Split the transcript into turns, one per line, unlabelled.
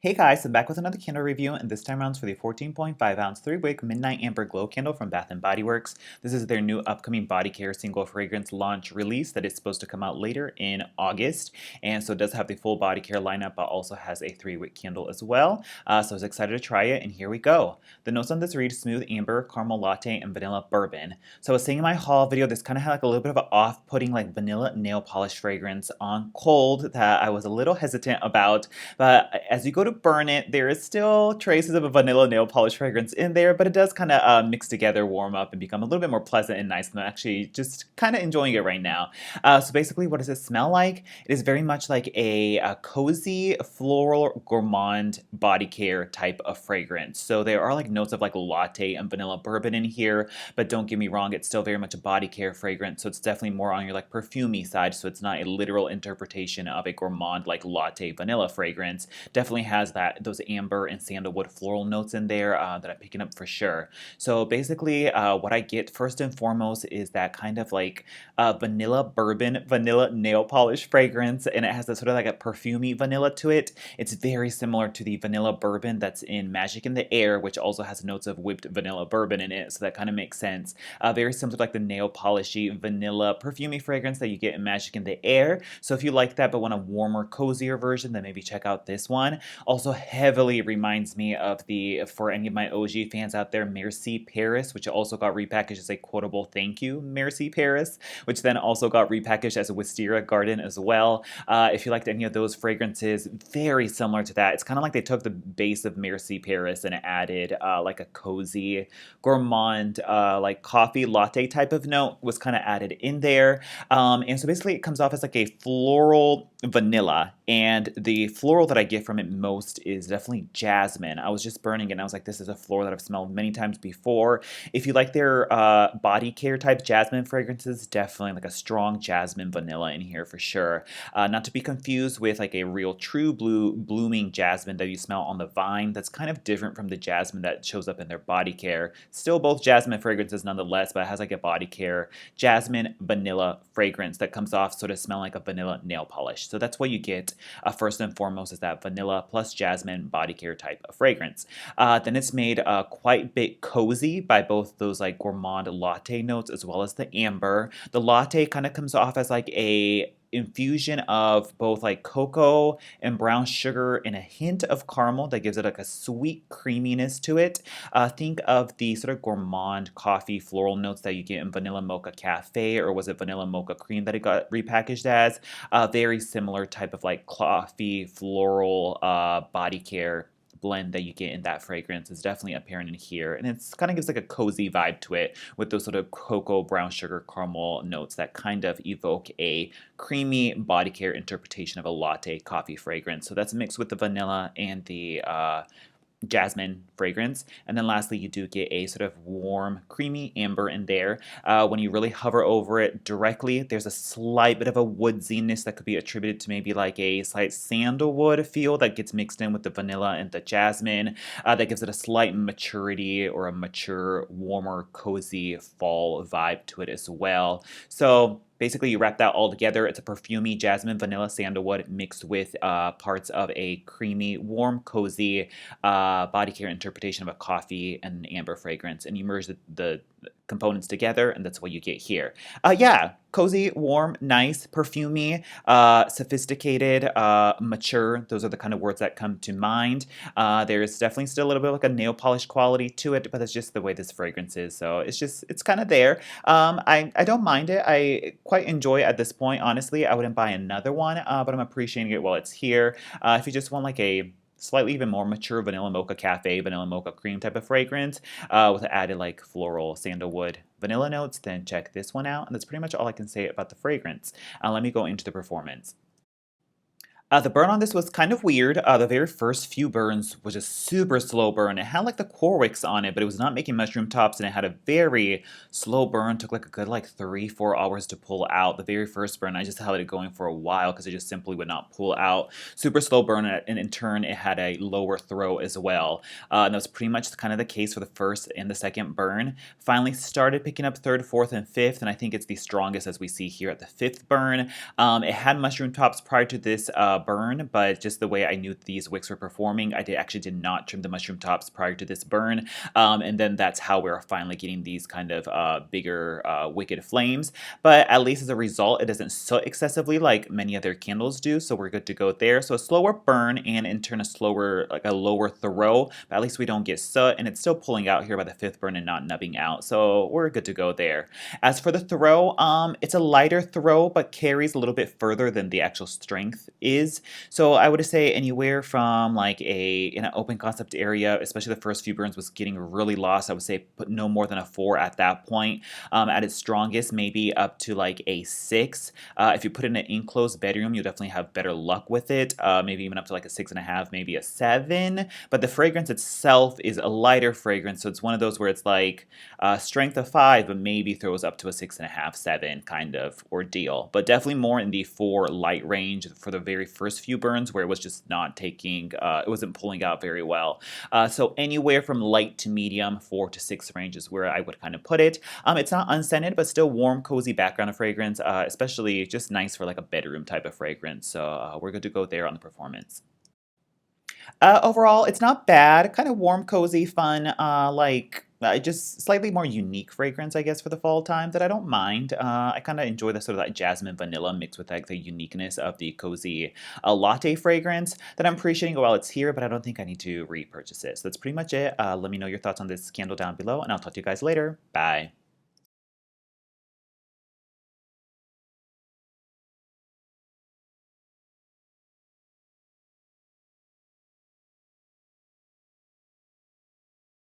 Hey guys, I'm back with another candle review, and this time around it's for the 14.5 ounce 3-wick Midnight Amber Glow candle from Bath & Body Works. This is their new upcoming body care single fragrance launch release that is supposed to come out later in August, and so it does have the full body care lineup, but also has a 3-wick candle as well. So I was excited to try it, and here we go. The notes on this read smooth amber, caramel latte, and vanilla bourbon. So I was saying in my haul video, this kind of had like a little bit of an off-putting like vanilla nail polish fragrance on cold that I was a little hesitant about, but as you go to burn it, there is still traces of a vanilla nail polish fragrance in there, but it does kind of mix together, warm up, and become a little bit more pleasant and nice. And I'm actually just kind of enjoying it right now. So basically, what does it smell like? It is very much like a cozy, floral, gourmand body care type of fragrance. So there are like notes of like latte and vanilla bourbon in here, but don't get me wrong, it's still very much a body care fragrance. So it's definitely more on your like perfumey side. So it's not a literal interpretation of a gourmand like latte vanilla fragrance. Definitely has those amber and sandalwood floral notes in there that I'm picking up for sure. So basically, what I get first and foremost is that kind of like vanilla bourbon, vanilla nail polish fragrance, and it has that sort of like a perfumey vanilla to it. It's very similar to the vanilla bourbon that's in Magic in the Air, which also has notes of whipped vanilla bourbon in it, so that kind of makes sense. Very similar to like the nail polishy vanilla perfumey fragrance that you get in Magic in the Air. So if you like that but want a warmer, cozier version, then maybe check out this one. Also heavily reminds me of for any of my OG fans out there, Merci Paris, which also got repackaged as a quotable thank you, Merci Paris, which then also got repackaged as a Wisteria Garden as well. If you liked any of those fragrances, very similar to that. It's kind of like they took the base of Merci Paris and added like a cozy, gourmand, like coffee latte type of note was kind of added in there. And so basically it comes off as like a floral vanilla, and the floral that I get from it most is definitely jasmine. I was just burning it and I was like, this is a floral that I've smelled many times before. If you like their body care type jasmine fragrances, definitely like a strong jasmine vanilla in here for sure. Not to be confused with like a real true blue blooming jasmine that you smell on the vine. That's kind of different from the jasmine that shows up in their body care. Still both jasmine fragrances nonetheless, but it has like a body care jasmine vanilla fragrance that comes off sort of smelling like a vanilla nail polish. So that's what you get first and foremost, is that vanilla plus jasmine body care type of fragrance. Then it's made quite a bit cozy by both those like gourmand latte notes as well as the amber. The latte kind of comes off as like a infusion of both like cocoa and brown sugar and a hint of caramel that gives it like a sweet creaminess to it. Think of the sort of gourmand coffee floral notes that you get in Vanilla Mocha Cafe, or was it Vanilla Mocha Cream that it got repackaged as? Very similar type of like coffee floral body care blend that you get in that fragrance is definitely apparent in here, and it's kind of gives like a cozy vibe to it with those sort of cocoa, brown sugar, caramel notes that kind of evoke a creamy body care interpretation of a latte coffee fragrance. So that's mixed with the vanilla and the jasmine fragrance. And then lastly, you do get a sort of warm, creamy amber in there. When you really hover over it directly, there's a slight bit of a woodsiness that could be attributed to maybe like a slight sandalwood feel that gets mixed in with the vanilla and the jasmine. That gives it a slight maturity or a mature, warmer, cozy fall vibe to it as well. So basically, you wrap that all together. It's a perfumey jasmine, vanilla, sandalwood mixed with parts of a creamy, warm, cozy body care interpretation of a coffee and an amber fragrance, and you merge the components together, and that's what you get here. Yeah, cozy, warm, nice, perfumey, sophisticated, mature. Those are the kind of words that come to mind. There's definitely still a little bit like a nail polish quality to it, but that's just the way this fragrance is. So it's kind of there. I don't mind it. I quite enjoy it at this point. Honestly, I wouldn't buy another one, but I'm appreciating it while it's here. If you just want like a slightly even more mature Vanilla Mocha Cafe, Vanilla Mocha Cream type of fragrance with added like floral, sandalwood, vanilla notes, then check this one out. And that's pretty much all I can say about the fragrance. Let me go into the performance. The burn on this was kind of weird. The very first few burns was just super slow burn. It had like the core wicks on it, but it was not making mushroom tops, and it had a very slow burn. Took like a good like 3-4 hours to pull out. The very first burn, I just held it going for a while because it just simply would not pull out. Super slow burn, and in turn, it had a lower throw as well. And that was pretty much kind of the case for the first and the second burn. Finally started picking up third, fourth, and fifth, and I think it's the strongest as we see here at the fifth burn. It had mushroom tops prior to this burn, but just the way I knew these wicks were performing, actually did not trim the mushroom tops prior to this burn. And then that's how we're finally getting these kind of bigger wicked flames. But at least as a result, it doesn't soot excessively like many other candles do, so we're good to go there. So a slower burn and in turn a slower, like a lower throw, but at least we don't get soot, and it's still pulling out here by the fifth burn and not nubbing out, so we're good to go there. As for the throw, it's a lighter throw, but carries a little bit further than the actual strength is. So I would say anywhere from like in an open concept area, especially the first few burns was getting really lost. I would say put no more than a 4 at that point. At its strongest, maybe up to like a 6. If you put it in an enclosed bedroom, you'll definitely have better luck with it. Maybe even up to like a 6.5, maybe a 7. But the fragrance itself is a lighter fragrance, so it's one of those where it's like strength of 5, but maybe throws up to a 6.5, 7 kind of ordeal. But definitely more in the 4 light range for the very first few burns, where it was just not taking, it wasn't pulling out very well. So anywhere from light to medium, 4 to 6 range is where I would kind of put it. It's not unscented, but still warm, cozy background of fragrance, especially just nice for like a bedroom type of fragrance. So we're good to go there on the performance. Overall, it's not bad. Kind of warm, cozy, fun. Just slightly more unique fragrance, I guess, for the fall time that I don't mind. I kind of enjoy the sort of like jasmine vanilla mixed with like the uniqueness of the cozy latte fragrance that I'm appreciating while it's here, but I don't think I need to repurchase it. So that's pretty much it. Let me know your thoughts on this candle down below, and I'll talk to you guys later. Bye.